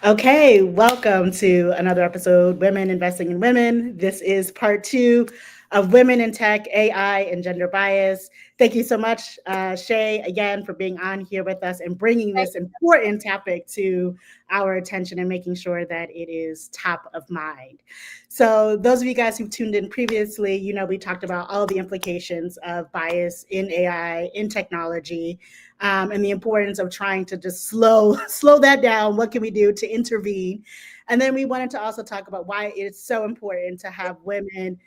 Okay, welcome to another episode, Women Investing in Women. This is part two of Women in Tech, AI, and Gender Bias. Thank you so much, Shay, again, for being on here with us and bringing Thank this important topic to our attention and making sure that it is top of mind. So, those of you guys who've tuned in previously, we talked about all the implications of bias in AI, in technology, and the importance of trying to just slow that down. What can we do to intervene? And then we wanted to also talk about why it's so important to have women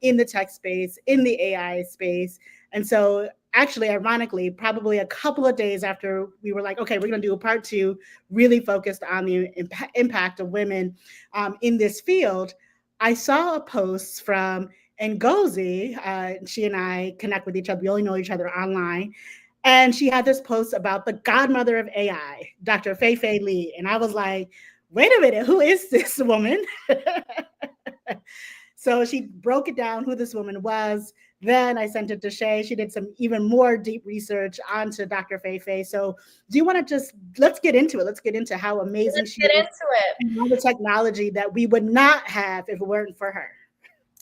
in the tech space, in the AI space. And so, actually, ironically, probably a couple of days after we were like, okay, we're going to do a part two, really focused on the impact of women in this field. I saw a post from Ngozi. She and I connect with each other. We only know each other online, and she had this post about the godmother of AI, Dr. Fei Li. And I was like, wait a minute, who is this woman? So she broke it down who this woman was. Then I sent it to Shay. She did some even more deep research onto Dr. Fei. So do you want to just let's get into it? Let's get into how amazing Let's she get is into it. and all the technology that we would not have if it weren't for her.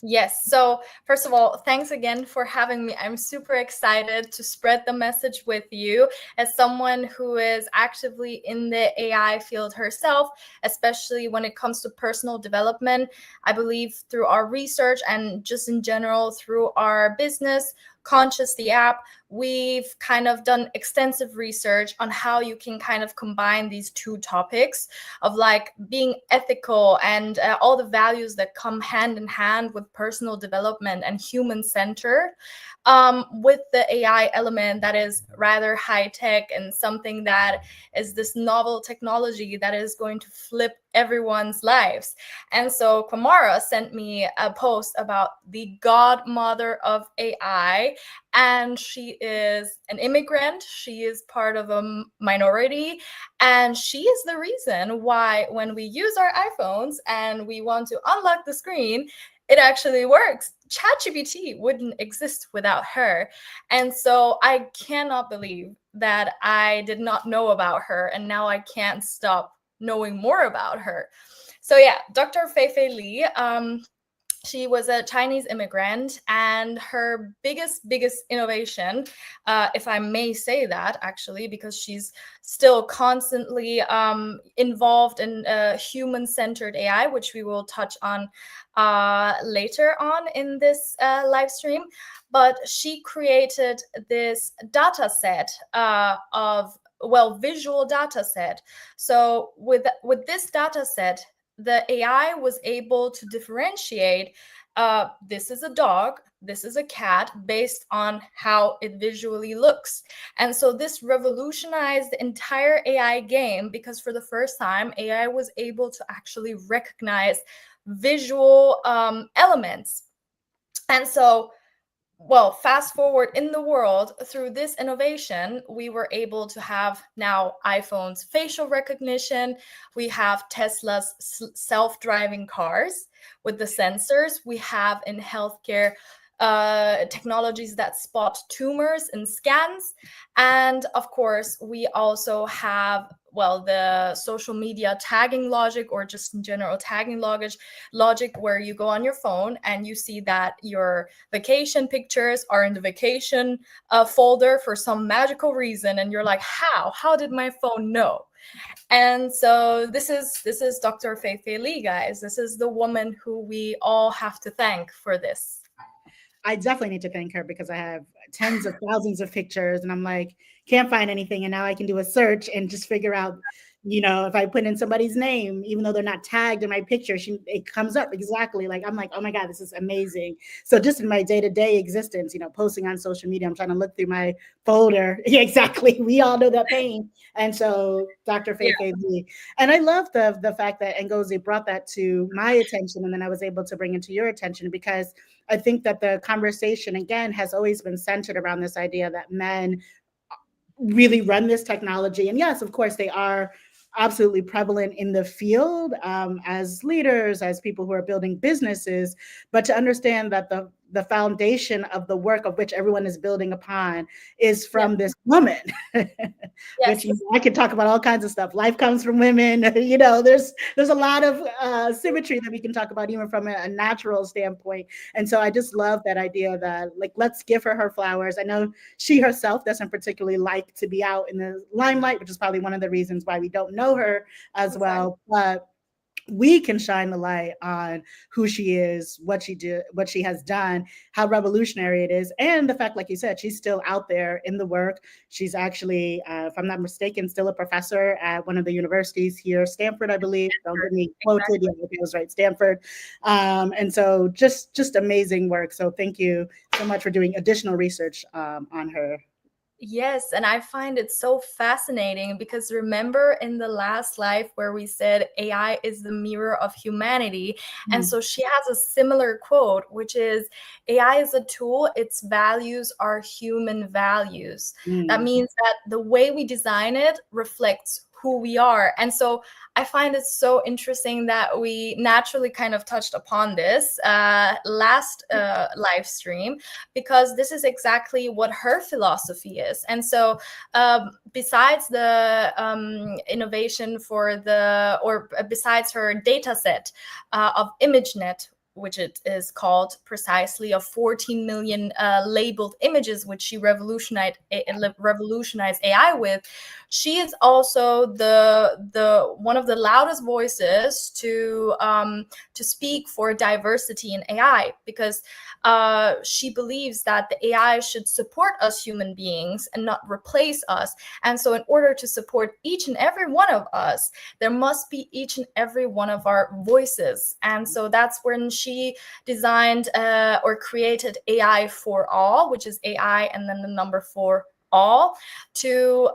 Yes. So, first of all, thanks again for having me. I'm super excited to spread the message with you as someone who is actively in the AI field herself, especially when it comes to personal development. I believe through our research and just in general through our business, Conscious the app, we've kind of done extensive research on how you can kind of combine these two topics of like being ethical and all the values that come hand in hand with personal development and human centered, with the AI element that is rather high tech and something that is this novel technology that is going to flip everyone's lives. And so Kamara sent me a post about the godmother of AI, and she is an immigrant. She is part of a minority, and she is the reason why when we use our iPhones and we want to unlock the screen, it actually works. ChatGPT wouldn't exist without her. And so I cannot believe that I did not know about her, and now I can't stop knowing more about her. So yeah, Dr. Fei Li, she was a Chinese immigrant, and her biggest innovation, if I may say that, actually, because she's still constantly involved in human-centered AI, which we will touch on later on in this live stream. But she created this data set of visual data set. So with this data set, the AI was able to differentiate this is a dog, this is a cat, based on how it visually looks. And so this revolutionized the entire AI game, because for the first time, AI was able to actually recognize visual elements. And so, fast forward in the world, through this innovation, we were able to have now iPhone's facial recognition. We have Tesla's self-driving cars with the sensors. We have in healthcare technologies that spot tumors in scans. And of course, we also have the social media tagging logic, or just in general tagging logic, where you go on your phone and you see that your vacation pictures are in the vacation folder for some magical reason, and you're like, how did my phone know? And so this is Dr. Fei Li, guys. This is the woman who we all have to thank for this. I definitely need to thank her because I have tens of thousands of pictures and I'm like, can't find anything. And now I can do a search and just figure out, if I put in somebody's name, even though they're not tagged in my picture, it comes up exactly. Like, I'm like, oh my God, this is amazing. So just in my day-to-day existence, posting on social media, I'm trying to look through my folder. Yeah, exactly. We all know that pain. And so Dr. Fei Lee. And I love the fact that Ngozi brought that to my attention, and then I was able to bring it to your attention, because I think that the conversation, again, has always been centered around this idea that men really run this technology. And yes, of course, they are absolutely prevalent in the field as leaders, as people who are building businesses, but to understand that the foundation of the work of which everyone is building upon is Yes. from this woman. Which, Yes. I could talk about all kinds of stuff. Life comes from women. There's a lot of symmetry that we can talk about, even from a natural standpoint. And so I just love that idea that, like, let's give her flowers. I know she herself doesn't particularly like to be out in the limelight, which is probably one of the reasons why we don't know her as Exactly. well. But we can shine the light on who she is, what she did, what she has done, how revolutionary it is, and the fact, like you said, she's still out there in the work. She's actually, if I'm not mistaken, still a professor at one of the universities here, Stanford, I believe. Don't get me quoted. Exactly. Yeah, I was right, Stanford. And so just amazing work. So thank you so much for doing additional research on her. Yes, and I find it so fascinating because remember in the last life where we said AI is the mirror of humanity. And so she has a similar quote, which is AI is a tool, its values are human values. That means that the way we design it reflects who we are. And so I find it so interesting that we naturally kind of touched upon this last live stream, because this is exactly what her philosophy is. And so besides the innovation for besides her data set of ImageNet, which it is called precisely, of 14 million labeled images, which she revolutionized AI with. She is also the one of the loudest voices to speak for diversity in AI, because she believes that the AI should support us human beings and not replace us. And so in order to support each and every one of us, there must be each and every one of our voices. And so that's when she designed or created AI for All, which is AI and then the number 4 all, to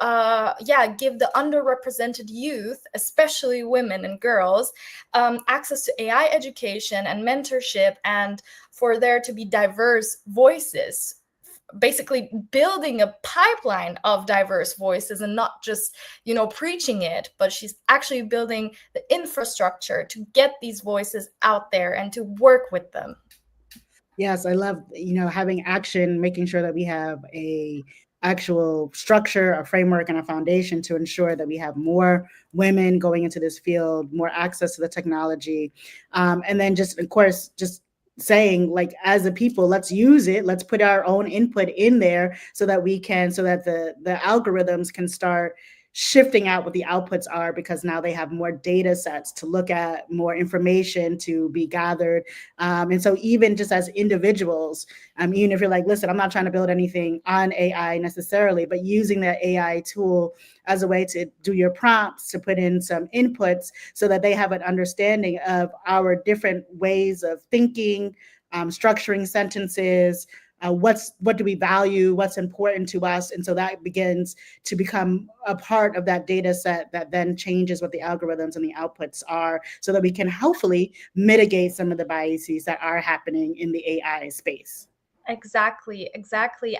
give the underrepresented youth, especially women and girls, access to AI education and mentorship, and for there to be diverse voices, basically building a pipeline of diverse voices and not just preaching it, but she's actually building the infrastructure to get these voices out there and to work with them. Yes, I love, having action, making sure that we have a actual structure, a framework, and a foundation to ensure that we have more women going into this field, more access to the technology. And then just, of course, just saying, like, as a people, let's use it, let's put our own input in there so that the algorithms can start shifting out what the outputs are, because now they have more data sets to look at, more information to be gathered. And so even just as individuals, even if you're like, listen, I'm not trying to build anything on AI necessarily, but using that AI tool as a way to do your prompts, to put in some inputs so that they have an understanding of our different ways of thinking, structuring sentences, what do we value, what's important to us. And so that begins to become a part of that data set that then changes what the algorithms and the outputs are, so that we can hopefully mitigate some of the biases that are happening in the AI space. Exactly.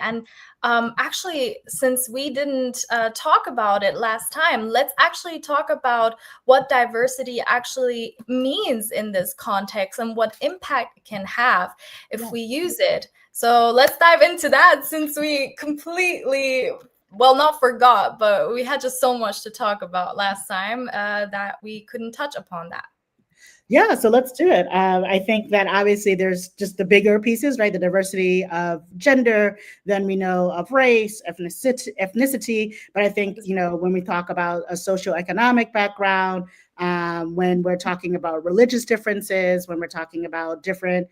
And actually, since we didn't talk about it last time, let's actually talk about what diversity actually means in this context and what impact it can have if we use it. So let's dive into that, since we completely, well, not forgot, but we had just so much to talk about last time that we couldn't touch upon that. Yeah, so let's do it. I think that obviously there's just the bigger pieces, right? The diversity of gender, then we know of race, ethnicity. But I think, when we talk about a socioeconomic background, when we're talking about religious differences, when we're talking about different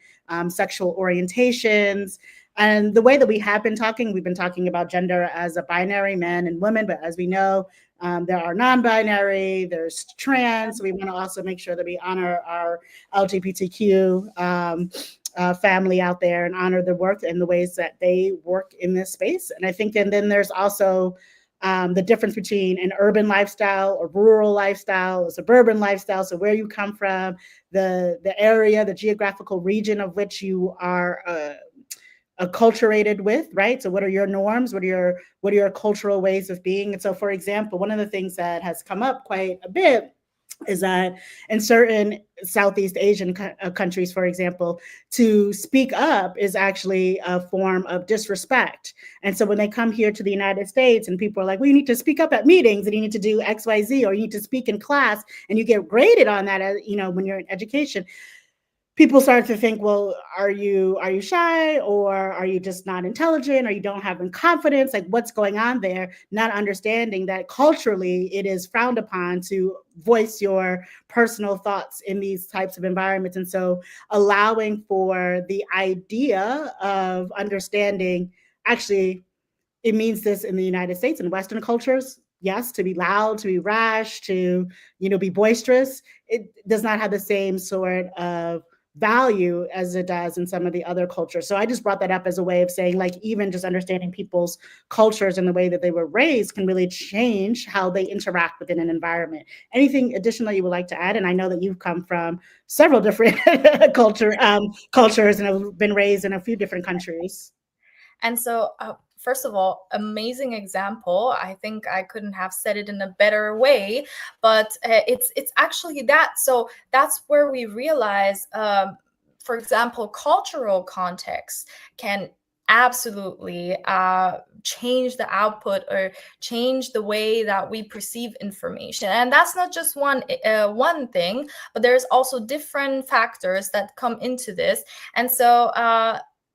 sexual orientations, and the way that we have been talking, we've been talking about gender as a binary, man and woman. But as we know, there are non-binary, there's trans. So we want to also make sure that we honor our LGBTQ family out there and honor the work and the ways that they work in this space. And I think, and then there's also the difference between an urban lifestyle, a rural lifestyle, a suburban lifestyle. So where you come from, the area, the geographical region of which you are acculturated with, right? So what are your norms? What are your cultural ways of being? And so, for example, one of the things that has come up quite a bit is that in certain Southeast Asian countries, for example, to speak up is actually a form of disrespect. And so when they come here to the United States and people are like, well, you need to speak up at meetings and you need to do X, Y, Z, or you need to speak in class, and you get graded on that, as, when you're in education, people start to think, well, are you shy, or are you just not intelligent, or you don't have confidence? Like, what's going on there? Not understanding that culturally it is frowned upon to voice your personal thoughts in these types of environments. And so allowing for the idea of understanding, actually, it means this in the United States and Western cultures. Yes, to be loud, to be rash, to be boisterous. It does not have the same sort of value as it does in some of the other cultures. So I just brought that up as a way of saying, like, even just understanding people's cultures and the way that they were raised can really change how they interact within an environment. Anything additional you would like to add? And I know that you've come from several different cultures and have been raised in a few different countries. And so, first of all, amazing example. I think I couldn't have said it in a better way, but it's actually that. So that's where we realize, for example, cultural context can absolutely change the output or change the way that we perceive information. And that's not just one thing, but there's also different factors that come into this. And so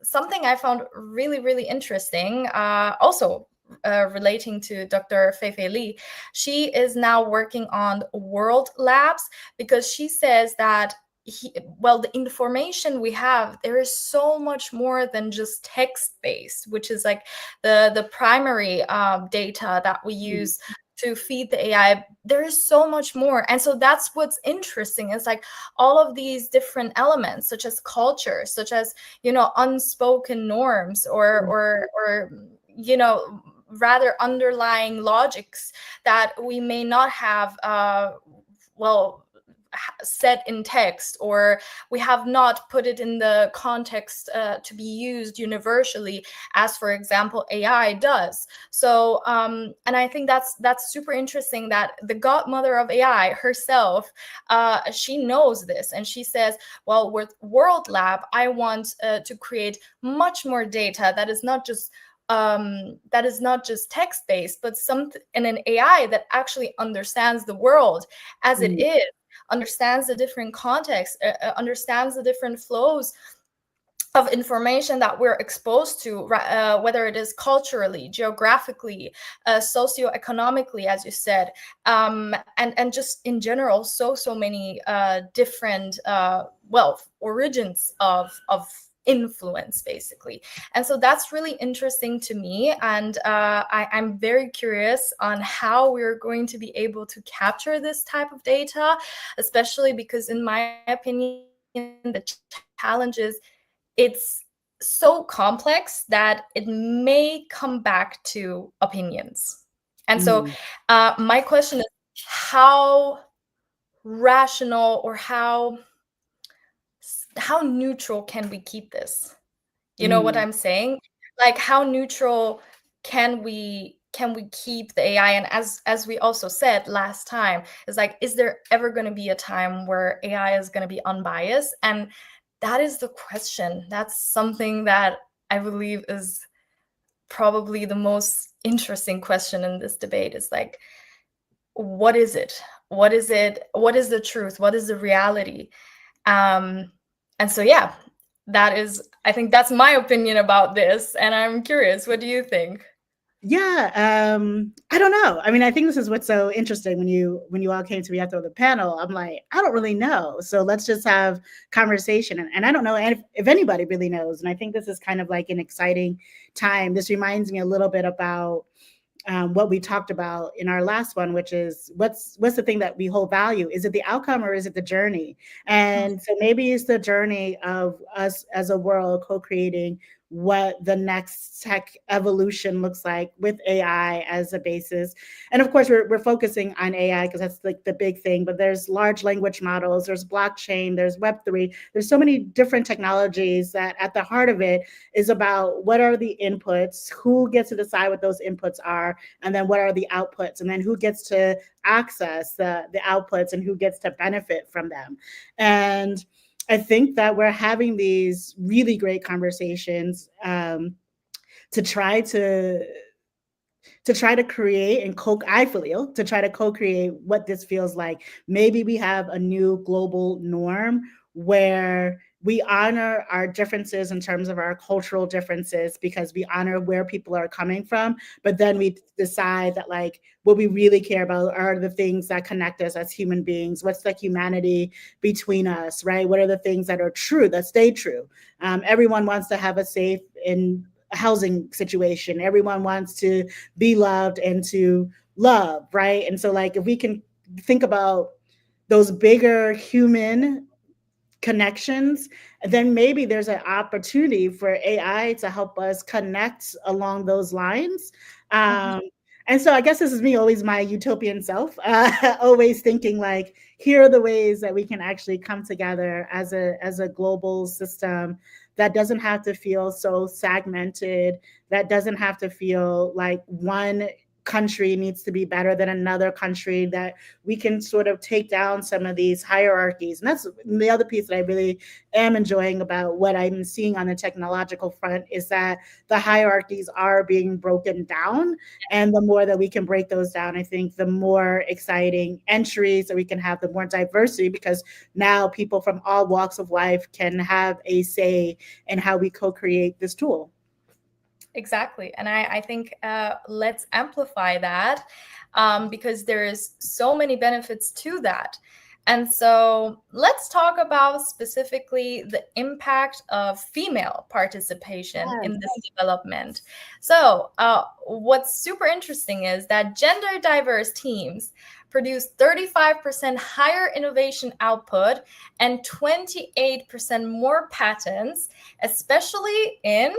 something I found really, really interesting, also relating to Dr. Feifei Li, she is now working on world labs, because she says that the information we have, there is so much more than just text-based, which is like the primary data that we use to feed the AI. There is so much more. And so that's what's interesting, is like all of these different elements, such as culture, such as, unspoken norms, or rather underlying logics that we may not have set in text, or we have not put it in the context to be used universally, as for example AI does. So and I think that's super interesting that the godmother of AI herself, she knows this, and she says, well, with World Lab, I want to create much more data that is not just text-based, but in an AI that actually understands the world as it is, understands the different contexts, understands the different flows of information that we're exposed to, whether it is culturally, geographically, socioeconomically, as you said, and just in general, so many different origins of influence, basically. And so that's really interesting to me, and I'm very curious on how we're going to be able to capture this type of data, especially because, in my opinion, the challenge is it's so complex that it may come back to opinions. And so my question is, how rational or how neutral can we keep this? You know what I'm saying? Like, how neutral can we keep the AI? And as we also said last time, is like, is there ever going to be a time where AI is going to be unbiased? And that is the question. That's something that I believe is probably the most interesting question in this debate, is like, what is it? What is it? What is the truth? What is the reality? And so, yeah, I think that's my opinion about this. And I'm curious, what do you think? Yeah, I don't know. I mean, I think this is what's so interesting when you all came to me after the panel. I'm like, I don't really know. So let's just have conversation. And I don't know if anybody really knows. And I think this is kind of like an exciting time. This reminds me a little bit about what we talked about in our last one, which is what's the thing that we hold value? Is it the outcome, or is it the journey? And so maybe it's the journey of us as a world co-creating what the next tech evolution looks like with AI as a basis. And of course, we're focusing on AI because that's like the big thing, but there's large language models, there's blockchain, there's Web3, there's so many different technologies that at the heart of it is about what are the inputs, who gets to decide what those inputs are, and then what are the outputs, and then who gets to access the outputs and who gets to benefit from them. And I think that we're having these really great conversations to try to create and I feel to try to co-create what this feels like. Maybe we have a new global norm where we honor our differences in terms of our cultural differences because we honor where people are coming from, but then we decide that like what we really care about are the things that connect us as human beings. What's the humanity between us, right? What are the things that are true, that stay true? Everyone wants to have a safe and housing situation. Everyone wants to be loved and to love, right? And so like if we can think about those bigger human connections, then maybe there's an opportunity for AI to help us connect along those lines. And so I guess this is me, always my utopian self, always thinking like, here are the ways that we can actually come together as a global system that doesn't have to feel so segmented, that doesn't have to feel like one country needs to be better than another country, that we can sort of take down some of these hierarchies. And that's the other piece that I really am enjoying about what I'm seeing on the technological front is that the hierarchies are being broken down. And the more that we can break those down, I think the more exciting entries that we can have, the more diversity, because now people from all walks of life can have a say in how we co-create this tool. Exactly. And I think let's amplify that because there's so many benefits to that. And so let's talk about specifically the impact of female participation in this development. So what's super interesting is that gender diverse teams produce 35% higher innovation output and 28% more patents, especially in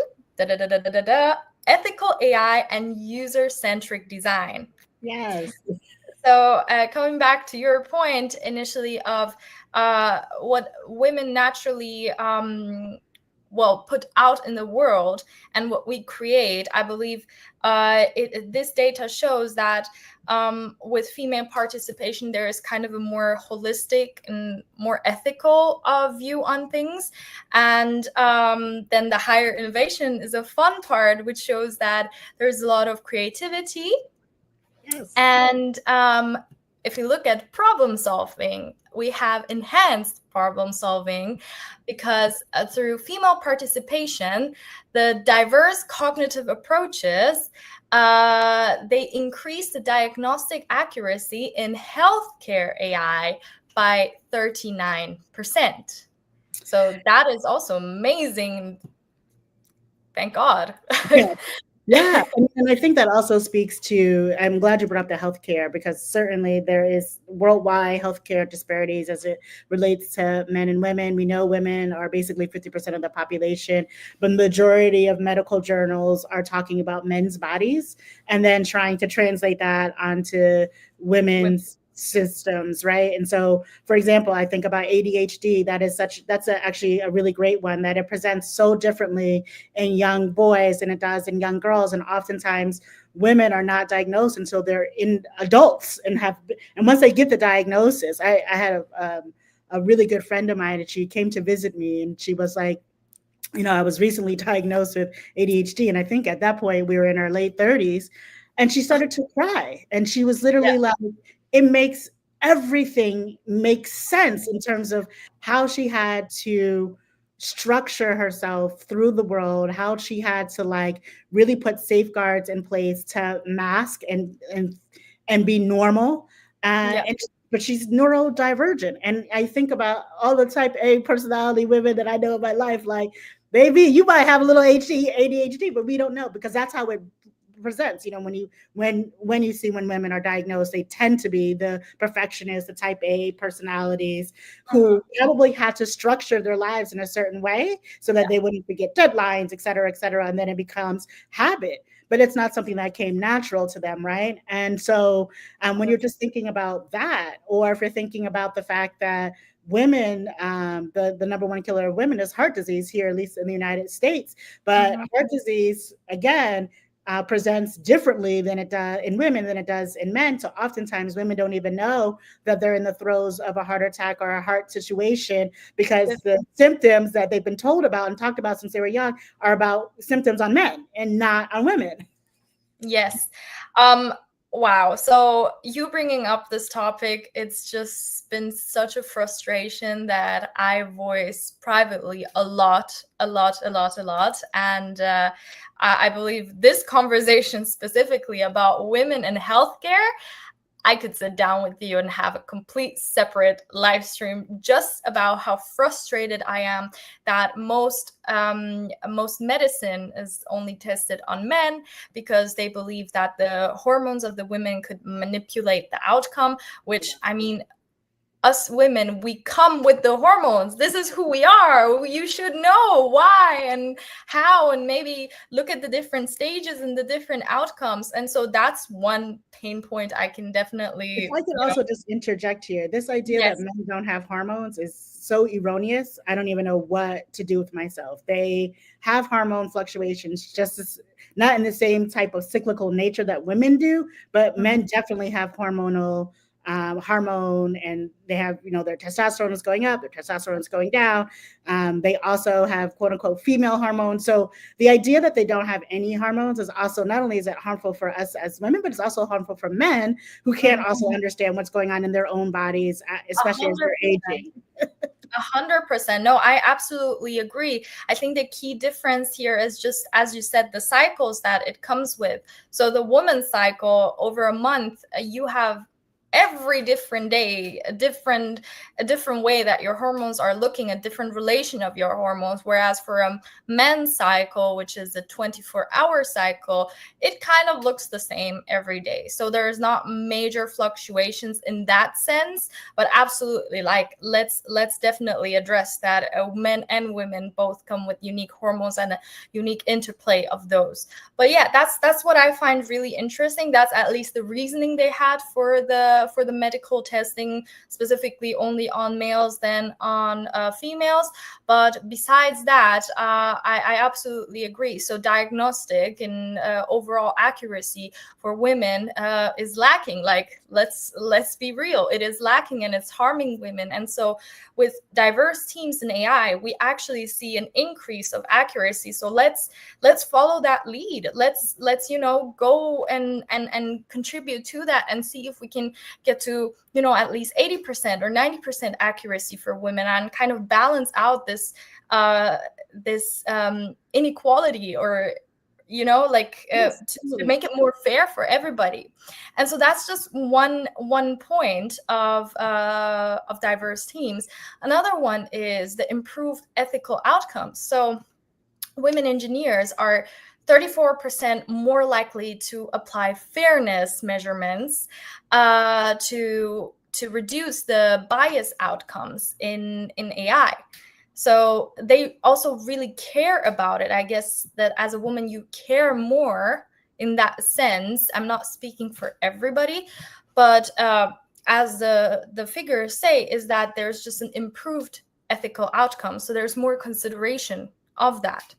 ethical AI and user-centric design. Yes. So coming back to your point initially of what women naturally put out in the world and what we create, I believe this data shows that with female participation, there is kind of a more holistic and more ethical view on things. And then the higher innovation is a fun part, which shows that there's a lot of creativity. Yes. And if you look at problem solving, we have enhanced problem solving because through female participation, the diverse cognitive approaches, they increase the diagnostic accuracy in healthcare AI by 39%. So that is also amazing. Thank God. Yeah, and I think that also speaks to, I'm glad you brought up the healthcare, because certainly there is worldwide healthcare disparities as it relates to men and women. We know women are basically 50% of the population, but the majority of medical journals are talking about men's bodies and then trying to translate that onto women's systems, right? And so, for example, I think about ADHD. That's actually a really great one, that it presents so differently in young boys than it does in young girls, and oftentimes women are not diagnosed until they're in adults and once they get the diagnosis. I had a really good friend of mine, and she came to visit me, and she was like, I was recently diagnosed with ADHD, and I think at that point we were in our late 30s, and she started to cry, and she was literally like, it makes everything make sense in terms of how she had to structure herself through the world, how she had to like really put safeguards in place to mask and be normal. But she's neurodivergent. And I think about all the type A personality women that I know in my life, like, baby, you might have a little ADHD, but we don't know, because that's how it presents. When you see when women are diagnosed, they tend to be the perfectionists, the type A personalities Mhm. who probably had to structure their lives in a certain way so that they wouldn't forget deadlines, et cetera, and then it becomes habit. But it's not something that came natural to them, right? And so when you're just thinking about that, or if you're thinking about the fact that women, the number one killer of women is heart disease here, at least in the United States. But Mhm. heart disease, again, presents differently than it does in women than it does in men. So oftentimes women don't even know that they're in the throes of a heart attack or a heart situation because the symptoms that they've been told about and talked about since they were young are about symptoms on men and not on women. Yes. Um, wow. So you bringing up this topic, it's just been such a frustration that I voice privately a lot, a lot, a lot, a lot. And I believe this conversation specifically about women in healthcare, I could sit down with you and have a complete separate live stream just about how frustrated I am that most medicine is only tested on men because they believe that the hormones of the women could manipulate the outcome, which, I mean, us women, we come with the hormones. This is who we are. You should know why and how, and maybe look at the different stages and the different outcomes. And so that's one pain point I can If definitely, I could also just interject here, this idea that yes. men don't have hormones is so erroneous. I don't even know what to do with myself. They have hormone fluctuations, just as, not in the same type of cyclical nature that women do, but men definitely have hormone, and they have, their testosterone is going up, their testosterone is going down. They also have quote unquote female hormones. So the idea that they don't have any hormones is also, not only is it harmful for us as women, but it's also harmful for men who can't also understand what's going on in their own bodies, especially as they're 100%. aging. 100%. No, I absolutely agree. I think the key difference here is just, as you said, the cycles that it comes with. So the woman's cycle over a month, you have every different day a different way that your hormones are looking, a different relation of your hormones, whereas for a men's cycle, which is a 24-hour cycle, it kind of looks the same every day. So there's not major fluctuations in that sense, but absolutely, like, let's definitely address that men and women both come with unique hormones and a unique interplay of those. But yeah, that's what I find really interesting. That's at least the reasoning they had for the medical testing, specifically only on males than on females. But besides that, I absolutely agree. So diagnostic and overall accuracy for women is lacking. Like, let's be real, it is lacking and it's harming women. And so with diverse teams in AI, we actually see an increase of accuracy. So let's follow that lead. Let's go and contribute to that and see if we can get to at least 80% or 90% accuracy for women, and kind of balance out this inequality, or Yes, to totally. make it more fair for everybody. And so that's just one point of diverse teams. Another one is the improved ethical outcomes. So women engineers are 34% more likely to apply fairness measurements to reduce the bias outcomes in AI. So they also really care about it. I guess that as a woman, you care more in that sense. I'm not speaking for everybody, but as the figures say, is that there's just an improved ethical outcome. So there's more consideration of that.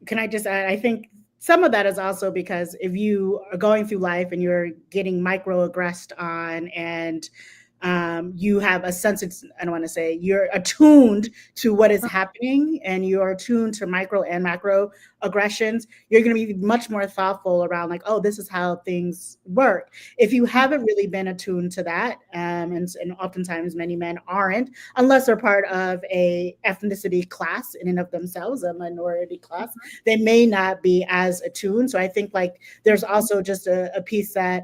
Can I just add, I think some of that is also because if you are going through life and you're getting microaggressed on, and you have a sense, I don't want to say, you're attuned to what is happening and you're attuned to micro and macro aggressions, you're going to be much more thoughtful around, like, oh, this is how things work. If you haven't really been attuned to that, and oftentimes many men aren't, unless they're part of a ethnicity class in and of themselves, a minority class, they may not be as attuned. So I think, like, there's also just a piece that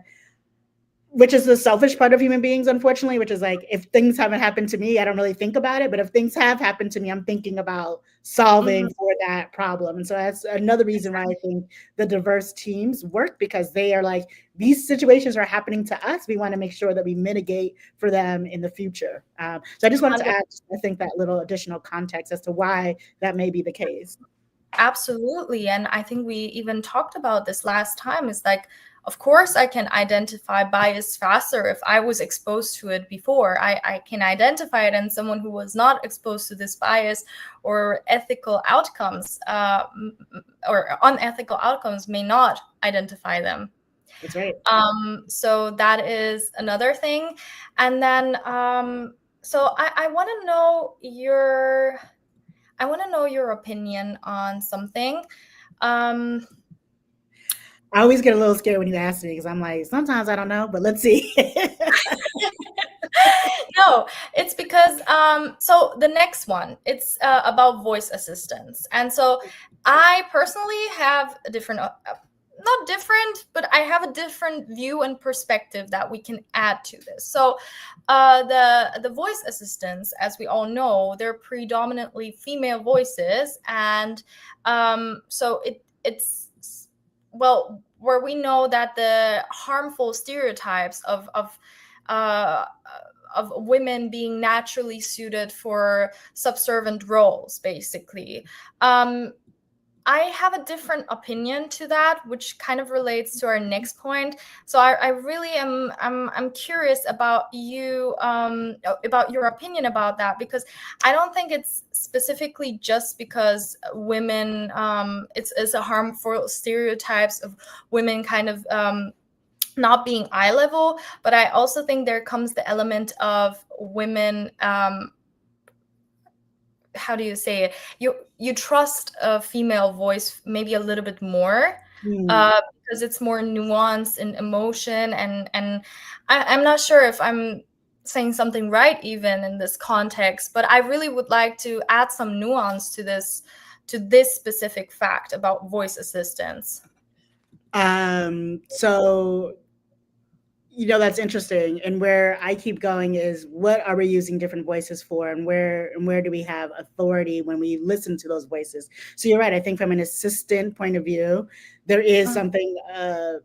which is the selfish part of human beings, unfortunately, which is like, if things haven't happened to me, I don't really think about it. But if things have happened to me, I'm thinking about Mhm. solving for that problem. And so that's another reason why I think the diverse teams work, because they are like, these situations are happening to us. We want to make sure that we mitigate for them in the future. So I just wanted to add, I think, that little additional context as to why that may be the case. Absolutely. And I think we even talked about this last time. It's like, of course, I can identify bias faster if I was exposed to it before. I can identify it, and someone who was not exposed to this bias or ethical outcomes or unethical outcomes may not identify them. That's right. So that is another thing. And then, so I want to know your opinion on something. Um, I always get a little scared when you ask me, because I'm like, sometimes I don't know, but let's see. no, it's because so the next one, it's about voice assistants, and so I personally have a different. Not different, but I have a different view and perspective that we can add to this. So, the voice assistants, as we all know, they're predominantly female voices, and so it's well, where we know that the harmful stereotypes uh, of women being naturally suited for subservient roles, basically. I have a different opinion to that, which kind of relates to our next point. So I really am I'm curious about about your opinion about that, because I don't think it's specifically just because women it's a harmful stereotypes of women kind of not being eye level, but I also think there comes the element of women how do you say it? You trust a female voice maybe a little bit more because it's more nuance and emotion, and I'm not sure if I'm saying something right even in this context, but I really would like to add some nuance to this specific fact about voice assistants. So that's interesting. And where I keep going is, what are we using different voices for, and where do we have authority when we listen to those voices? So you're right. I think from an assistant point of view, there is something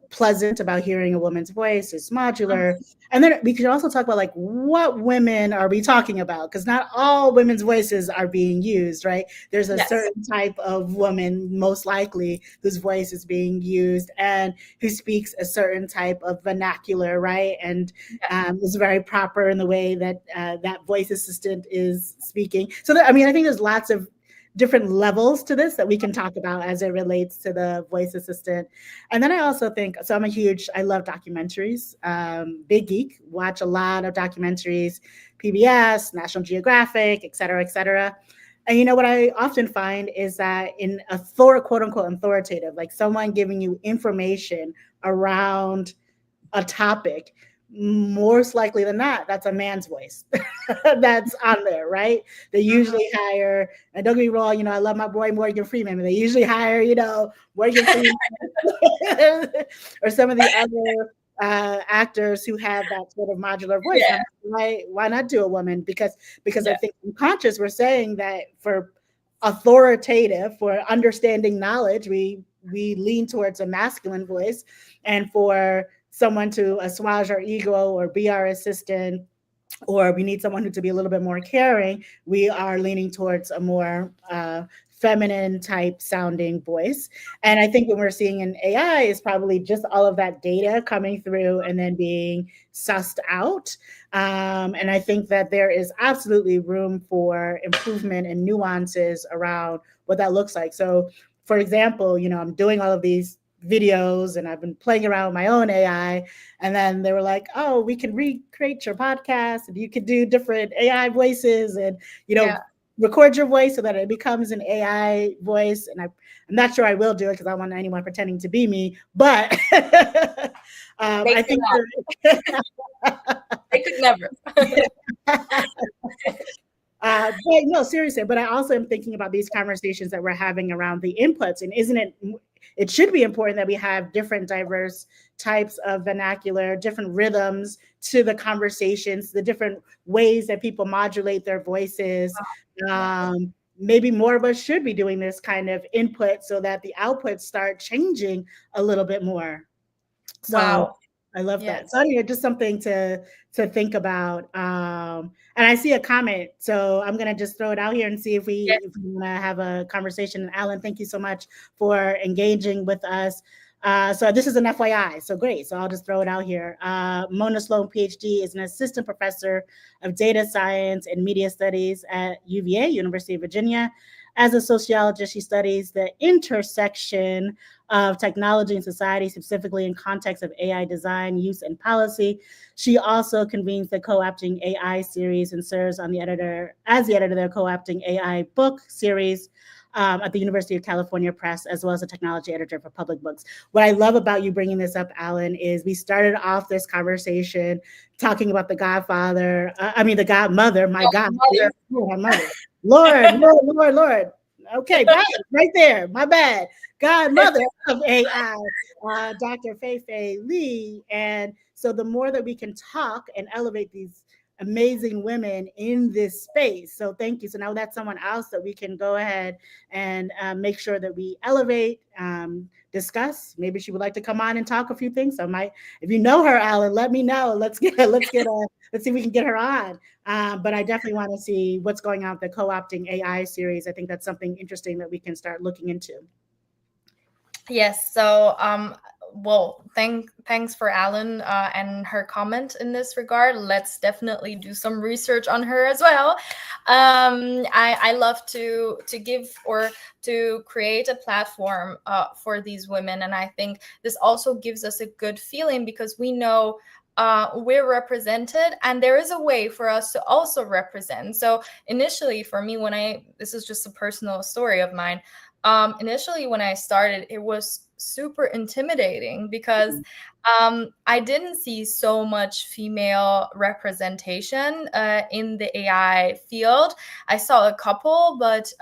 pleasant about hearing a woman's voice. It's modular. And then we could also talk about, like, what women are we talking about? Because not all women's voices are being used, right? There's a certain type of woman, most likely, whose voice is being used and who speaks a certain type of vernacular, right? And is very proper in the way that that voice assistant is speaking. So, I think there's lots of different levels to this that we can talk about as it relates to the voice assistant. And then I also think, so I love documentaries, big geek, watch a lot of documentaries, PBS, National Geographic, et cetera, et cetera. And what I often find is that in quote unquote authoritative, like someone giving you information around a topic, most likely than not, that's a man's voice that's on there, right? They usually hire, and don't get me wrong, I love my boy Morgan Freeman, but they usually hire, Morgan Freeman or some of the other actors who have that sort of modular voice. Yeah. Why not do a woman? Because I think unconscious, we're saying that for authoritative, for understanding knowledge, we lean towards a masculine voice, and for someone to assuage our ego or be our assistant, or we need someone who to be a little bit more caring, we are leaning towards a more feminine type sounding voice. And I think what we're seeing in AI is probably just all of that data coming through and then being sussed out. And I think that there is absolutely room for improvement and nuances around what that looks like. So, for example, I'm doing all of these videos and I've been playing around with my own AI, and then they were like, oh, we can recreate your podcast and you could do different AI voices and record your voice so that it becomes an AI voice. And I'm not sure I will do it because I don't want anyone pretending to be me, but I think they could never. But no, seriously. But I also am thinking about these conversations that we're having around the inputs, and isn't it it should be important that we have different diverse types of vernacular, different rhythms to the conversations, the different ways that people modulate their voices. Yes. Maybe more of us should be doing this kind of input so that the outputs start changing a little bit more. So Wow. I love Yes. that. So anyway, just something to think about. And I see a comment, so I'm gonna just throw it out here and see Yes. if we wanna have a conversation. And Alan, thank you so much for engaging with us. So this is an FYI, so great. So I'll just throw it out here. Mona Sloan, PhD, is an assistant professor of data science and media studies at UVA, University of Virginia. As a sociologist, she studies the intersection of technology and society, specifically in context of AI design, use, and policy. She also convenes the Co-opting AI series and serves on the editor as the editor of the Co-opting AI book series at the University of California Press, as well as a technology editor for Public Books. What I love about you bringing this up, Alan, is we started off this conversation talking about the Godfather, the Godmother, my Oh, God, mother. my mother. Lord, Lord, Lord, Lord. Okay, right there, my bad. Godmother of AI, Dr. Fei Lee. And so the more that we can talk and elevate these amazing women in this space. So thank you. So now that's someone else that we can go ahead and make sure that we elevate, discuss. Maybe she would like to come on and talk a few things. So if you know her, Alan, let me know. Let's see if we can get her on. But I definitely want to see what's going on with the co-opting AI series. I think that's something interesting that we can start looking into. Yes. So, well, thanks for Alan and her comment in this regard. Let's definitely do some research on her as well. I love to give or to create a platform for these women, and I think this also gives us a good feeling because we know we're represented and there is a way for us to also represent. So initially for me, this is just a personal story of mine. Initially when I started, it was super intimidating because I didn't see so much female representation in the AI field. I saw a couple, but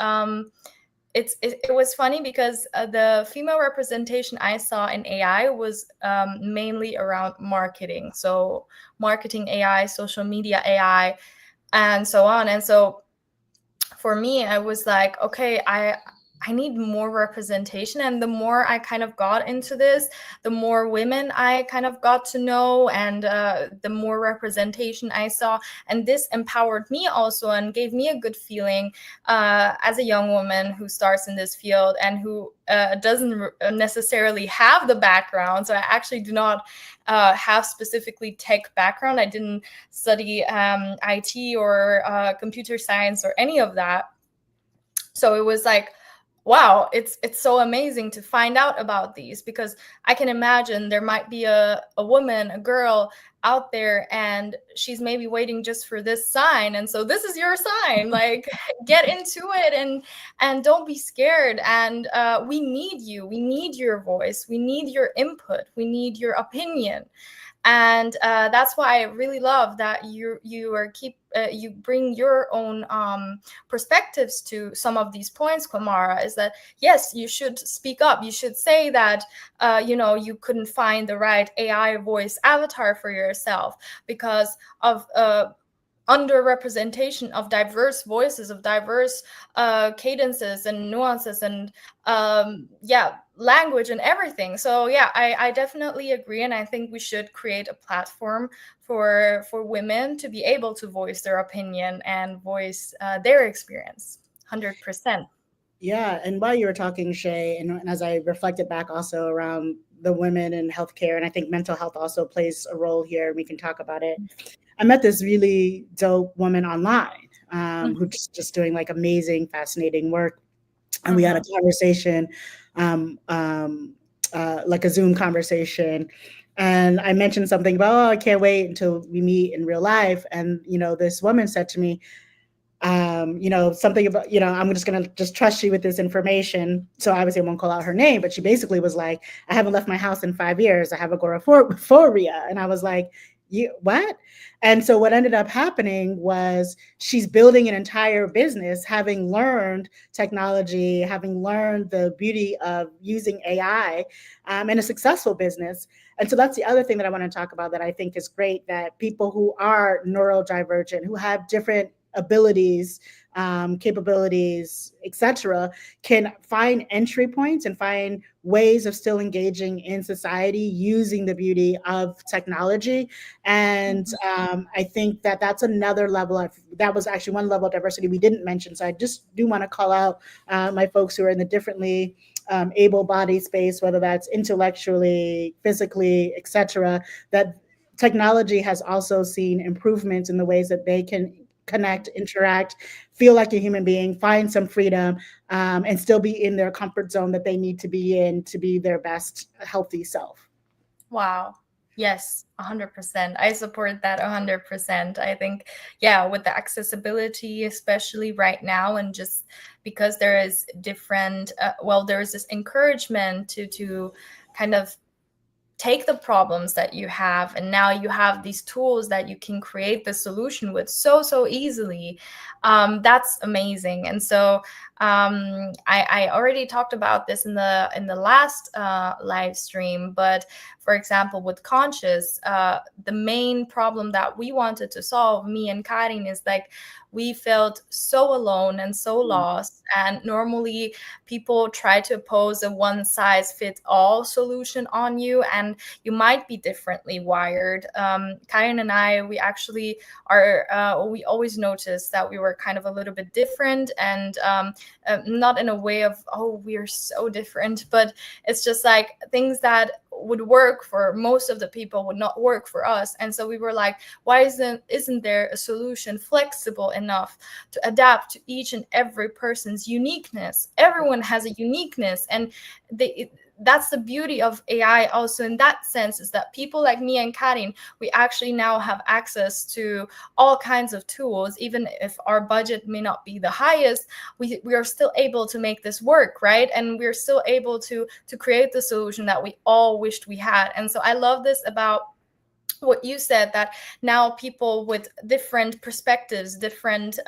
it was funny because the female representation I saw in AI was mainly around marketing. So marketing AI, social media AI, and so on. And so for me, I was like, okay, I need more representation. And the more I kind of got into this, the more women I kind of got to know and the more representation I saw. And this empowered me also and gave me a good feeling as a young woman who starts in this field and who doesn't necessarily have the background. So I actually do not have specifically tech background. I didn't study IT or computer science or any of that. So it was like, wow, it's so amazing to find out about these, because I can imagine there might be a woman, a girl out there, and she's maybe waiting just for this sign. And so this is your sign, like get into it and don't be scared. And we need you. We need your voice. We need your input. We need your opinion. And that's why I really love that you bring your own perspectives to some of these points, Kamara. Is that yes, you should speak up. You should say that you couldn't find the right AI voice avatar for yourself because of underrepresentation of diverse voices, of diverse cadences and nuances and language and everything. So yeah, I definitely agree, and I think we should create a platform for women to be able to voice their opinion and voice their experience. 100%. Yeah, and while you were talking, Shay, and as I reflected back also around the women in healthcare, and I think mental health also plays a role here, we can talk about it. I met this really dope woman online who's just doing like amazing, fascinating work. And we had a conversation, like a Zoom conversation. And I mentioned something about, oh, I can't wait until we meet in real life. And, this woman said to me, something about, I'm just going to just trust you with this information. So obviously I won't call out her name, but she basically was like, I haven't left my house in 5 years. I have agoraphobia. And I was like, You what? And so what ended up happening was she's building an entire business, having learned technology, having learned the beauty of using AI, in a successful business. And so that's the other thing that I want to talk about that I think is great, that people who are neurodivergent, who have different abilities, capabilities, etc., can find entry points and find ways of still engaging in society using the beauty of technology. And Mhm. I think that that's another level of, that was actually one level of diversity we didn't mention. So I just do want to call out my folks who are in the differently able-bodied space, whether that's intellectually, physically, etc., that technology has also seen improvements in the ways that they can connect, interact, feel like a human being, find some freedom, and still be in their comfort zone that they need to be in to be their best healthy self. Wow. Yes, 100%. I support that 100%. I think, yeah, with the accessibility, especially right now, and just because there is different, well, there is this encouragement to kind of take the problems that you have, and now you have these tools that you can create the solution with so easily. That's amazing. And so I already talked about this in the last live stream, but for example with conscious, the main problem that we wanted to solve, me and Karin, is like we felt so alone and so lost. And normally people try to pose a one size fits all solution on you, and you might be differently wired. Karen and I, we actually are, we always noticed that we were kind of a little bit different, and not in a way of, oh, we are so different, but it's just like things that would work for most of the people would not work for us. And so we were like, why isn't there a solution flexible enough to adapt to each and every person's uniqueness? Everyone has a uniqueness, and that's the beauty of AI also in that sense, is that people like me and Karin, we actually now have access to all kinds of tools. Even if our budget may not be the highest, we are still able to make this work, right? And we're still able to create the solution that we all wished we had. And so I love this about what you said, that now people with different perspectives, different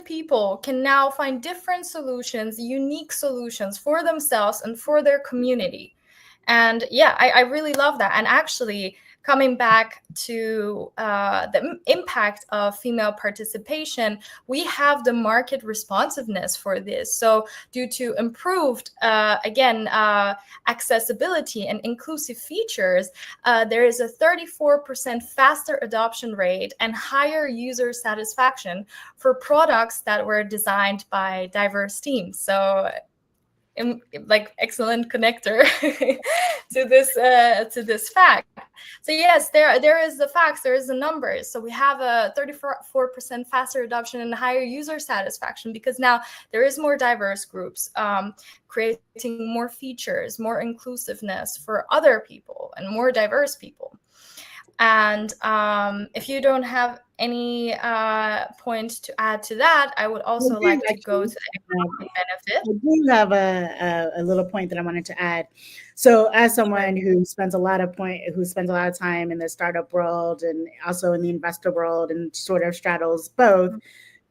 people can now find different solutions, unique solutions for themselves and for their community. And yeah, I really love that. And actually, coming back to the impact of female participation, we have the market responsiveness for this. So due to improved, again, accessibility and inclusive features, there is a 34% faster adoption rate and higher user satisfaction for products that were designed by diverse teams. So like excellent connector to this fact. So yes, there is the facts, there is the numbers. So we have a 34% faster adoption and higher user satisfaction because now there is more diverse groups, creating more features, more inclusiveness for other people and more diverse people. And if you don't have any points to add to that, I would also like to go to the economic benefit. I do have a little point that I wanted to add. So, as someone who spends a lot of time in the startup world and also in the investor world and sort of straddles both,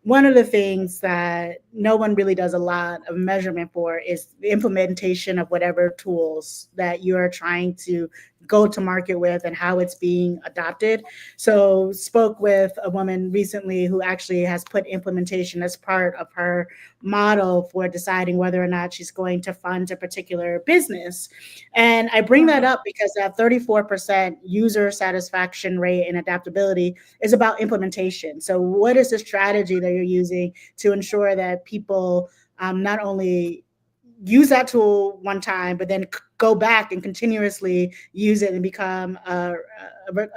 one of the things that no one really does a lot of measurement for is the implementation of whatever tools that you're trying to go to market with and how it's being adopted. So spoke with a woman recently who actually has put implementation as part of her model for deciding whether or not she's going to fund a particular business. And I bring that up because that 34% user satisfaction rate and adaptability is about implementation. So what is the strategy that you're using to ensure that people not only use that tool one time, but then go back and continuously use it and become a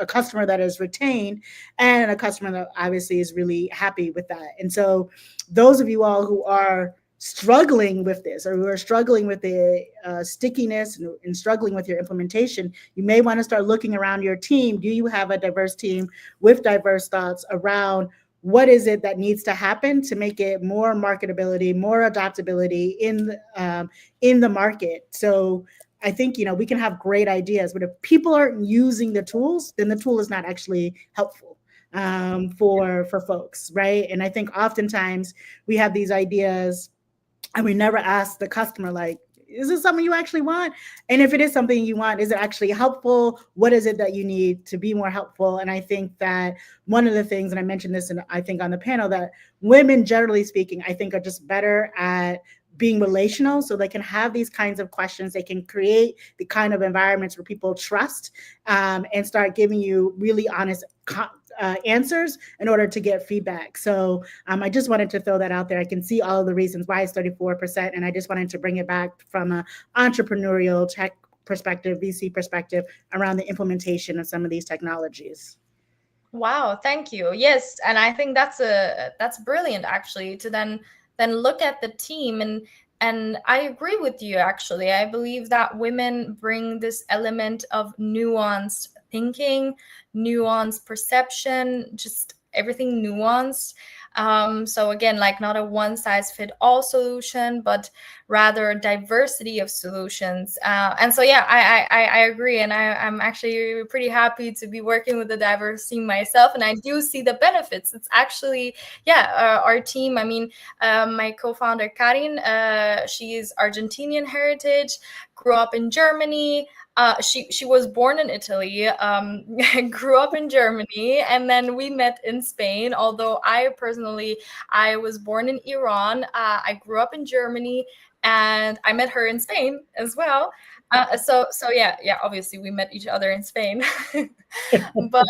customer that is retained and a customer that obviously is really happy with that. And so those of you all who are struggling with this or who are struggling with the stickiness and struggling with your implementation, you may want to start looking around your team. Do you have a diverse team with diverse thoughts around what is it that needs to happen to make it more marketability, more adaptability in the market? So I think, we can have great ideas, but if people aren't using the tools, then the tool is not actually helpful for folks, right? And I think oftentimes we have these ideas and we never ask the customer, like, is this something you actually want? And if it is something you want, is it actually helpful? What is it that you need to be more helpful? And I think that one of the things, and I mentioned this, and I think on the panel, that women, generally speaking, I think are just better at being relational, so they can have these kinds of questions. They can create the kind of environments where people trust, and start giving you really honest answers in order to get feedback. So I just wanted to throw that out there. I can see all of the reasons why it's 34%, and I just wanted to bring it back from an entrepreneurial tech perspective, VC perspective, around the implementation of some of these technologies. Wow, thank you. Yes, and I think that's brilliant actually, to then look at the team, and I agree with you actually. I believe that women bring this element of nuanced thinking, nuanced perception, just everything nuanced. So again, like not a one size fit all solution, but rather a diversity of solutions. And so yeah, I agree, and I'm actually pretty happy to be working with a diverse team myself, and I do see the benefits. It's actually, yeah, our team. I mean, my co-founder Karin, she is Argentinian heritage, grew up in Germany. She was born in Italy, grew up in Germany, and then we met in Spain. Although I was born in Iran. I grew up in Germany, and I met her in Spain as well. So yeah, obviously we met each other in Spain. But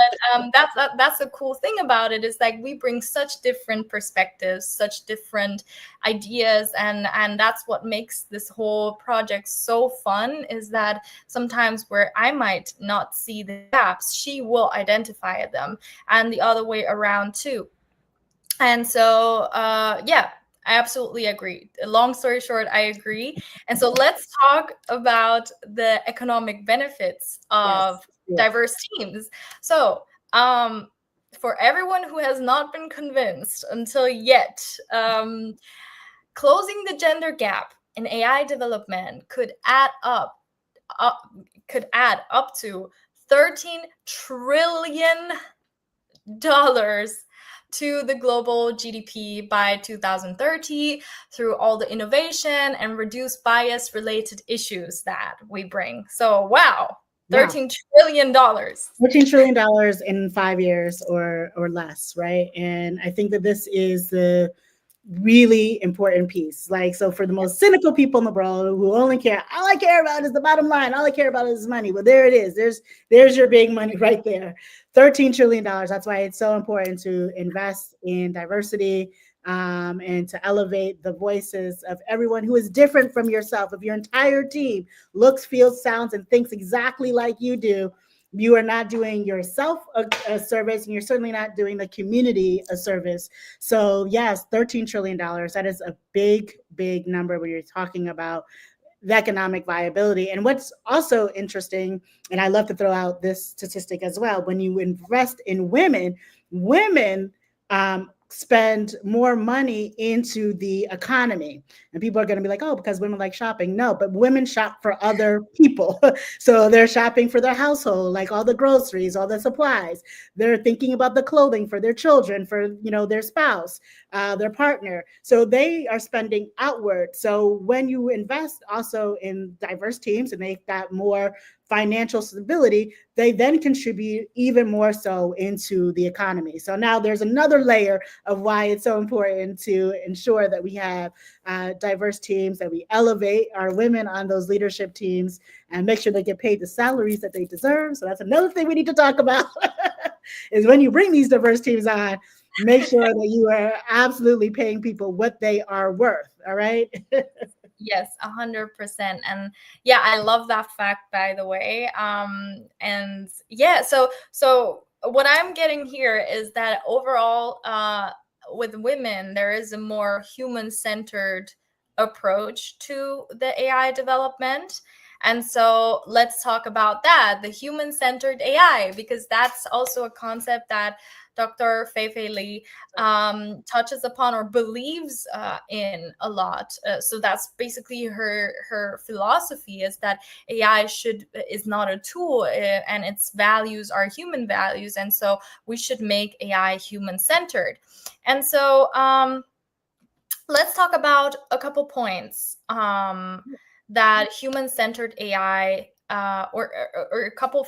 that's the cool thing about it, is like we bring such different perspectives, such different ideas, and that's what makes this whole project so fun, is that sometimes where I might not see the gaps, she will identify them, and the other way around too. And so yeah, I absolutely agree. Long story short, I agree. And so let's talk about the economic benefits of diverse teams. So for everyone who has not been convinced until yet, closing the gender gap in AI development could add up to $13 trillion to the global GDP by 2030 through all the innovation and reduced bias related issues that we bring. So, wow, $13 trillion. $13 trillion in 5 years or less, right? And I think that this is the really important piece. Like, so for the most cynical people in the world who only care, all I care about is the bottom line, all I care about is money. Well, there it is. There's your big money right there. $13 trillion. That's why it's so important to invest in diversity, and to elevate the voices of everyone who is different from yourself. If your entire team looks, feels, sounds, and thinks exactly like you do, you are not doing yourself a service, and you're certainly not doing the community a service. So yes, $13 trillion, that is a big, big number when you're talking about the economic viability. And what's also interesting, and I love to throw out this statistic as well, when you invest in women, spend more money into the economy. And people are going to be like, oh, because women like shopping. No, but women shop for other people. So they're shopping for their household, like all the groceries, all the supplies. They're thinking about the clothing for their children, for their spouse, their partner. So they are spending outward. So when you invest also in diverse teams and make that more financial stability, they then contribute even more so into the economy. So now there's another layer of why it's so important to ensure that we have diverse teams, that we elevate our women on those leadership teams and make sure they get paid the salaries that they deserve. So that's another thing we need to talk about is when you bring these diverse teams on, make sure that you are absolutely paying people what they are worth. All right. Yes, 100%. And yeah, I love that fact, by the way. And yeah, so what I'm getting here is that overall, with women, there is a more human-centered approach to the AI development. And so let's talk about that, the human-centered AI, because that's also a concept that Dr. Fei Li touches upon or believes in a lot. So that's basically her philosophy, is that AI is not a tool, and its values are human values, and so we should make AI human-centered. And so let's talk about a couple points that human-centered AI or a couple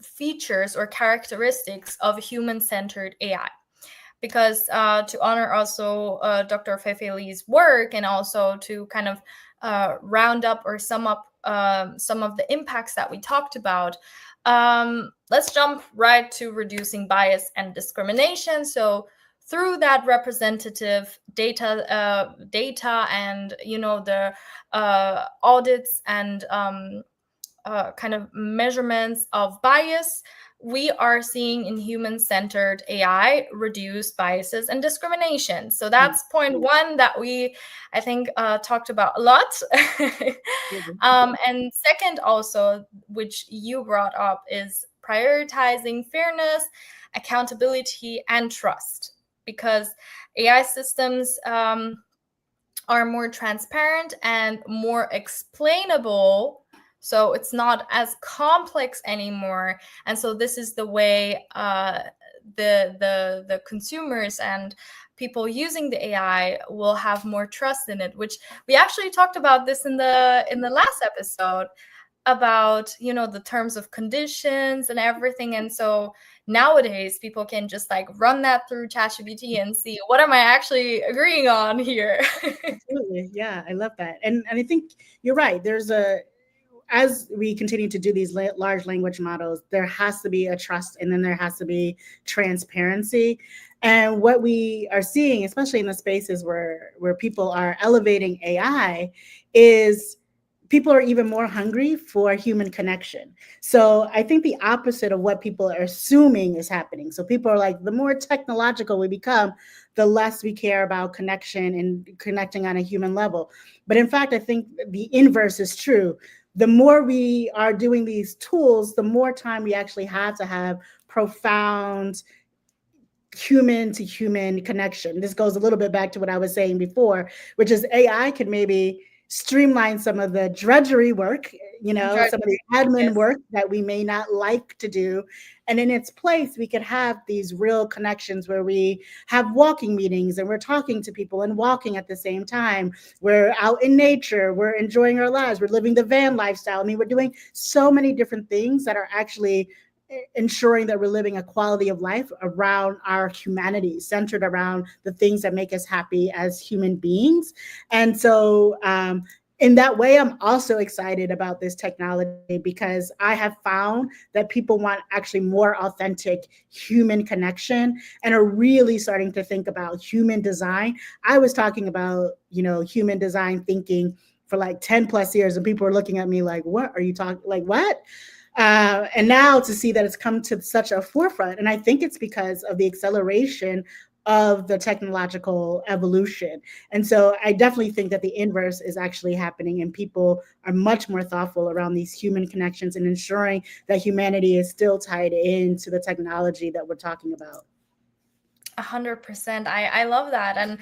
features or characteristics of human-centered AI. Because to honor also Dr. Fei Li's work, and also to kind of round up or sum up some of the impacts that we talked about, let's jump right to reducing bias and discrimination. So through that representative data and the audits and kind of measurements of bias, we are seeing in human-centered AI reduce biases and discrimination. So that's point one that I think, talked about a lot. And second also, which you brought up, is prioritizing fairness, accountability, and trust. Because AI systems are more transparent and more explainable, so it's not as complex anymore. And so this is the way the consumers and people using the AI will have more trust in it, which we actually talked about this in the last episode, about the terms of conditions and everything. And so nowadays people can just like run that through ChatGPT and see, what am I actually agreeing on here? Absolutely. Yeah, I love that. And I think you're right. As we continue to do these large language models, there has to be a trust, and then there has to be transparency. And what we are seeing, especially in the spaces where people are elevating AI, is people are even more hungry for human connection. So I think the opposite of what people are assuming is happening. So people are like, the more technological we become, the less we care about connection and connecting on a human level. But in fact, I think the inverse is true. The more we are doing these tools, the more time we actually have to have profound human to human connection. This goes a little bit back to what I was saying before, which is AI could maybe streamline some of the drudgery work, some of the admin work that we may not like to do. And in its place, we could have these real connections where we have walking meetings and we're talking to people and walking at the same time. We're out in nature. We're enjoying our lives. We're living the van lifestyle. I mean, we're doing so many different things that are actually ensuring that we're living a quality of life around our humanity, centered around the things that make us happy as human beings. And so in that way, I'm also excited about this technology, because I have found that people want actually more authentic human connection and are really starting to think about human design. I was talking about, human design thinking for like 10 plus years, and people were looking at me like, what are you talking, like what? And now to see that it's come to such a forefront, and I think it's because of the acceleration of the technological evolution. And so I definitely think that the inverse is actually happening, and people are much more thoughtful around these human connections and ensuring that humanity is still tied into the technology that we're talking about. 100%. I love that. And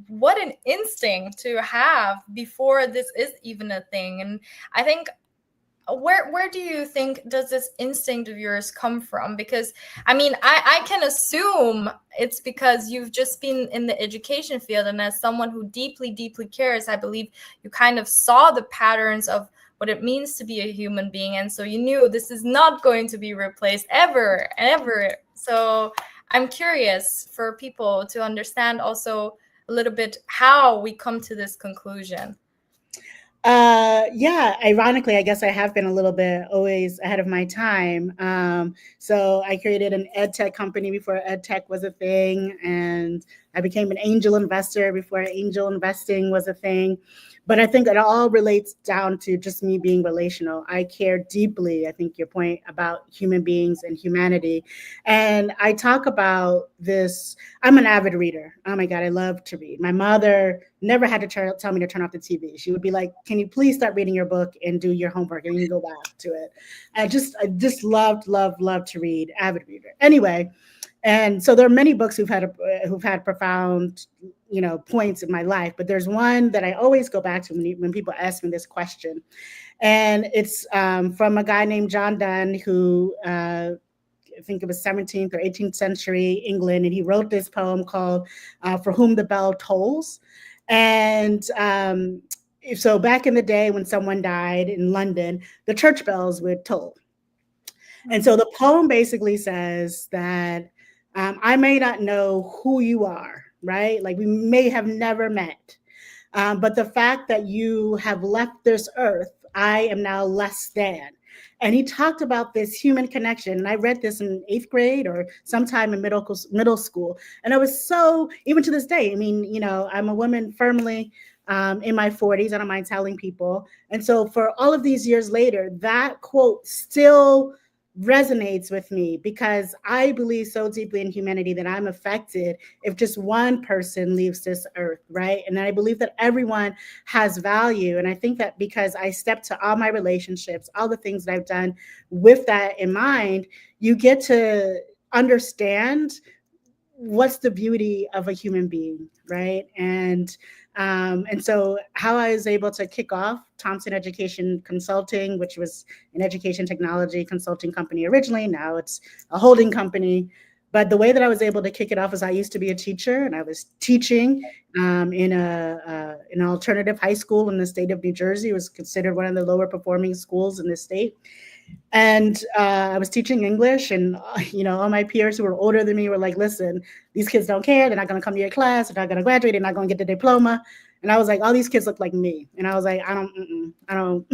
what an instinct to have before this is even a thing. And I think, where do you think does this instinct of yours come from? Because I mean, I can assume it's because you've just been in the education field, and as someone who deeply cares, I believe you kind of saw the patterns of what it means to be a human being, and so you knew this is not going to be replaced ever. So I'm curious for people to understand also a little bit how we come to this conclusion. Yeah, ironically, I guess I have been a little bit always ahead of my time. So I created an ed tech company before ed tech was a thing, and I became an angel investor before angel investing was a thing. But I think it all relates down to just me being relational. I care deeply, I think your point about human beings and humanity. And I talk about this. I'm an avid reader. Oh my God, I love to read. My mother never had to tell me to turn off the TV. She would be like, "Can you please start reading your book and do your homework and you can go back to it." I just loved to read, avid reader. Anyway, and so there are many books who've had profound, points in my life, but there's one that I always go back to when people ask me this question, and it's from a guy named John Donne, who I think it was 17th or 18th century England, and he wrote this poem called "For Whom the Bell Tolls," and so back in the day when someone died in London, the church bells would toll. And so the poem basically says that I may not know who you are, right? Like we may have never met, but the fact that you have left this earth, I am now less than. And he talked about this human connection. And I read this in 8th grade or sometime in middle school. And I was so, even to this day, I mean, I'm a woman firmly in my 40s. I don't mind telling people. And so for all of these years later, that quote still resonates with me because I believe so deeply in humanity that I'm affected if just one person leaves this earth, right? And I believe that everyone has value. And I think that because I step to all my relationships, all the things that I've done with that in mind, you get to understand what's the beauty of a human being, right? And so how I was able to kick off Thompson Education Consulting, which was an education technology consulting company originally, now it's a holding company. But the way that I was able to kick it off is I used to be a teacher, and I was teaching in an alternative high school in the state of New Jersey. It was considered one of the lower performing schools in the state. And I was teaching English, and all my peers who were older than me were like, "Listen, these kids don't care. They're not going to come to your class. They're not going to graduate. They're not going to get the diploma." And I was like, "All these kids look like me," and I was like, I don't,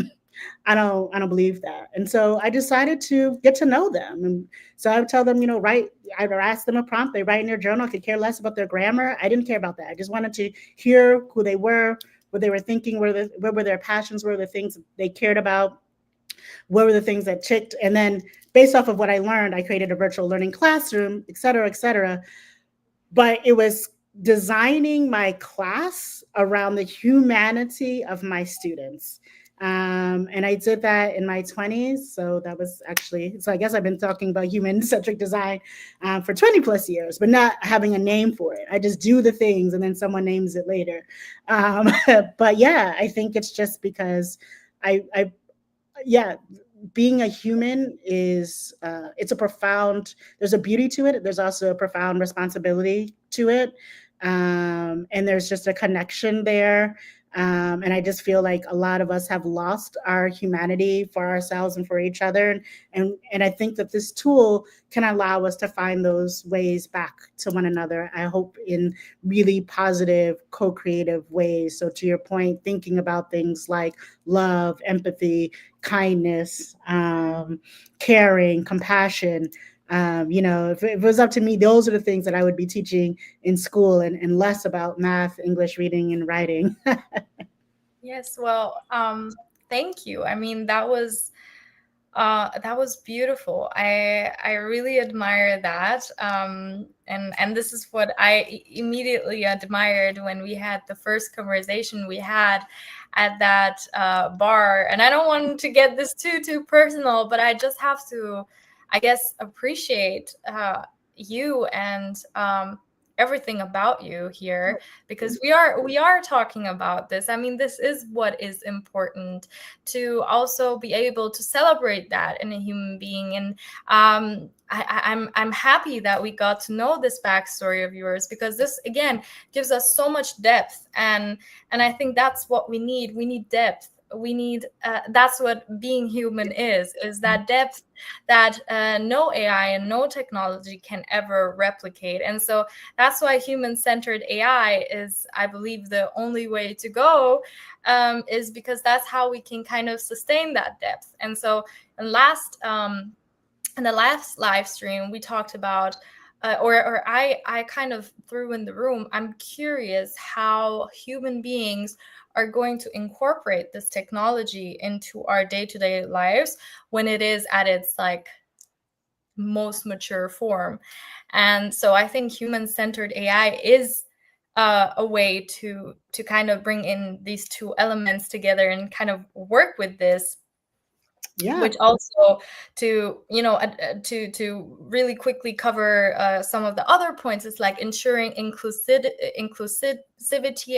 I don't believe that." And so I decided to get to know them, and so I would tell them, write. I would ask them a prompt. They write in their journal. I could care less about their grammar. I didn't care about that. I just wanted to hear who they were, what they were thinking, what were their passions, were the things they cared about, what were the things that ticked. And then based off of what I learned, I created a virtual learning classroom, et cetera, et cetera. But it was designing my class around the humanity of my students. And I did that in my 20s. So that was actually, so I guess I've been talking about human centric design for 20 plus years, but not having a name for it. I just do the things and then someone names it later. But yeah, I think it's just because I yeah, being a human is it's a profound, there's a beauty to it, there's also a profound responsibility to it, and there's just a connection there. And I just feel like a lot of us have lost our humanity for ourselves and for each other, and I think that this tool can allow us to find those ways back to one another, I hope, in really positive co-creative ways. So to your point, thinking about things like love, empathy, kindness, caring, compassion. If it was up to me, those are the things that I would be teaching in school, and less about math, English, reading, and writing. Yes, well, thank you. I mean, that was beautiful. I really admire that. And this is what I immediately admired when we had the first conversation we had at that bar. And I don't want to get this too personal, but I just have to, I guess, appreciate you and everything about you here, because we are talking about this. I mean, this is what is important, to also be able to celebrate that in a human being. And I'm happy that we got to know this backstory of yours, because this again gives us so much depth, and I think that's what we need. We need depth. We need that's what being human is that depth that no AI and no technology can ever replicate. And so that's why human-centered AI is, I believe, the only way to go, is because that's how we can kind of sustain that depth. And so in the last live stream, we talked about or I kind of threw in the room, I'm curious how human beings are going to incorporate this technology into our day-to-day lives when it is at its like most mature form. And so I think human-centered AI is a way to kind of bring in these two elements together and kind of work with this, Yeah. which also to to really quickly cover some of the other points is like ensuring inclusivity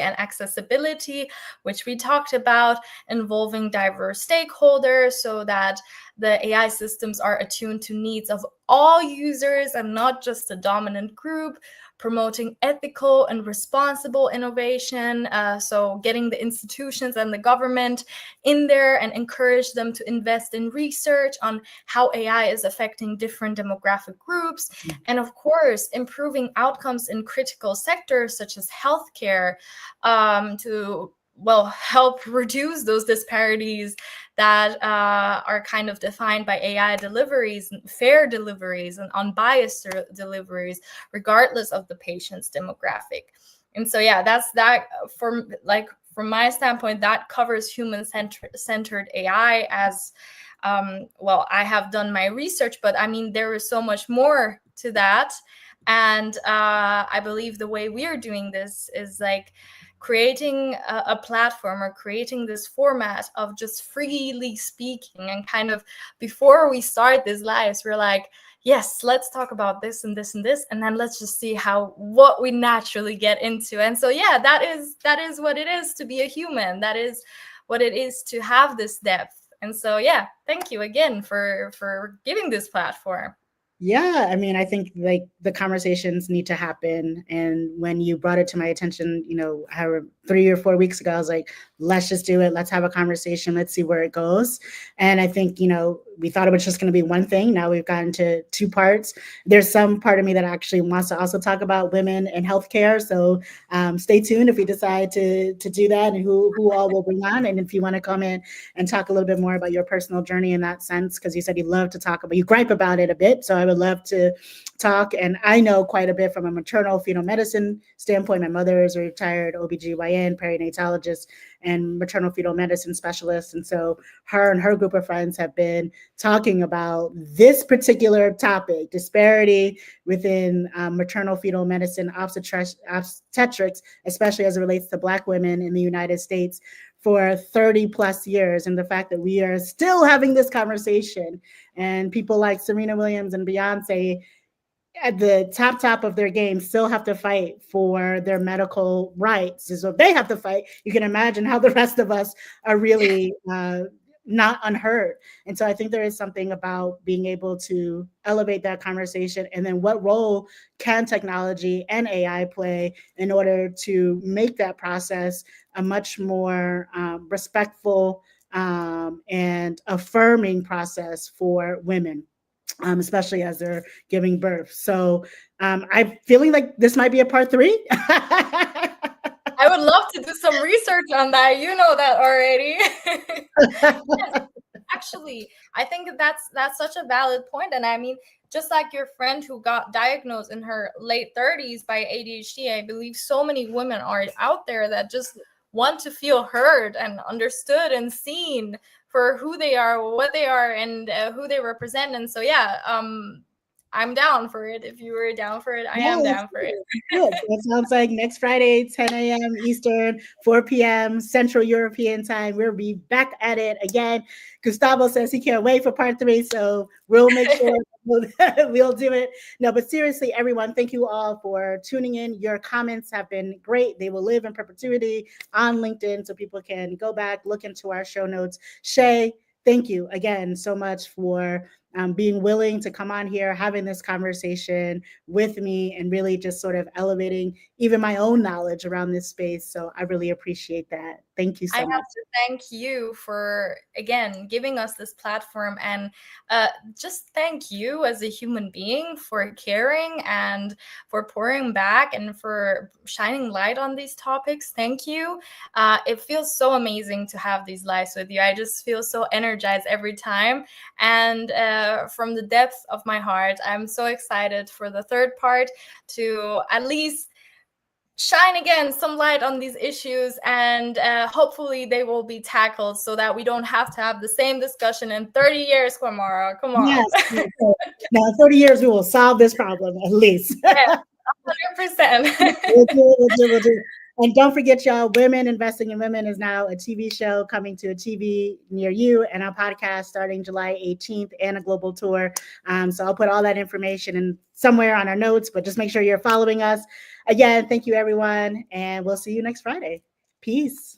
and accessibility, which we talked about, involving diverse stakeholders so that the AI systems are attuned to needs of all users and not just a dominant group, promoting ethical and responsible innovation. So getting the institutions and the government in there and encourage them to invest in research on how AI is affecting different demographic groups. And of course, improving outcomes in critical sectors such as healthcare, to help reduce those disparities that are kind of defined by AI deliveries, fair deliveries, and unbiased deliveries, regardless of the patient's demographic. And so, yeah, that's that from my standpoint, that covers human-centered AI as I have done my research, but I mean, there is so much more to that. And I believe the way we are doing this is like creating a platform or creating this format of just freely speaking, and kind of before we start these lives, we're like, yes, let's talk about this and this and this, and then let's just see what we naturally get into. And so, yeah, that is what it is to be a human. That is what it is to have this depth. And so, yeah, thank you again for giving this platform. Yeah, I mean, I think like the conversations need to happen. And when you brought it to my attention, however, 3 or 4 weeks ago, I was like, let's just do it. Let's have a conversation. Let's see where it goes. And I think, we thought it was just going to be one thing. Now we've gotten to 2 parts. There's some part of me that actually wants to also talk about women and healthcare. So stay tuned if we decide to do that, and who all will bring on. And if you want to come in and talk a little bit more about your personal journey in that sense, because you said you love to talk about, you gripe about it a bit. So I would love to talk. And I know quite a bit from a maternal fetal medicine standpoint. My mother is a retired OBGYN, perinatologist, and maternal fetal medicine specialist. And so her and her group of friends have been talking about this particular topic, disparity within maternal fetal medicine, obstetrics, especially as it relates to Black women in the United States, for 30 plus years. And the fact that we are still having this conversation, and people like Serena Williams and Beyonce at the top of their game still have to fight for their medical rights. So they have to fight. You can imagine how the rest of us are really not unheard. And so I think there is something about being able to elevate that conversation. And then what role can technology and AI play in order to make that process a much more respectful and affirming process for women, especially as they're giving birth. So I'm feeling like this might be a part 3. I would love to do some research on that. You know that already. Yes, actually, I think that's such a valid point. And I mean, just like your friend who got diagnosed in her late 30s by ADHD, I believe so many women are out there that just want to feel heard and understood and seen for who they are, what they are, and who they represent. And so, yeah, I'm down for it. If you were down for it, I am down for it. Good. That sounds like next Friday, 10 a.m. Eastern, 4 p.m. Central European time. We'll be back at it again. Gustavo says he can't wait for part 3, so we'll make sure we'll do it. No, but seriously, everyone, thank you all for tuning in. Your comments have been great. They will live in perpetuity on LinkedIn, so people can go back, look into our show notes. Shay, thank you again so much for being willing to come on here, having this conversation with me, and really just sort of elevating even my own knowledge around this space. So I really appreciate that. Thank you I so have much. to thank you for, again, giving us this platform, and just thank you as a human being for caring and for pouring back and for shining light on these topics. Thank you. It feels so amazing to have these lives with you. I just feel so energized every time. And from the depth of my heart, I'm so excited for the third part to at least shine again some light on these issues, and hopefully they will be tackled so that we don't have to have the same discussion in 30 years, Kamara. Come on. Yes. Now, in 30 years, we will solve this problem at least. Yeah, 100%. We'll do. And don't forget, y'all, Women Investing in Women is now a TV show coming to a TV near you, and our podcast starting July 18th, and a global tour. So I'll put all that information in somewhere on our notes, but just make sure you're following us. Again, thank you, everyone, and we'll see you next Friday. Peace.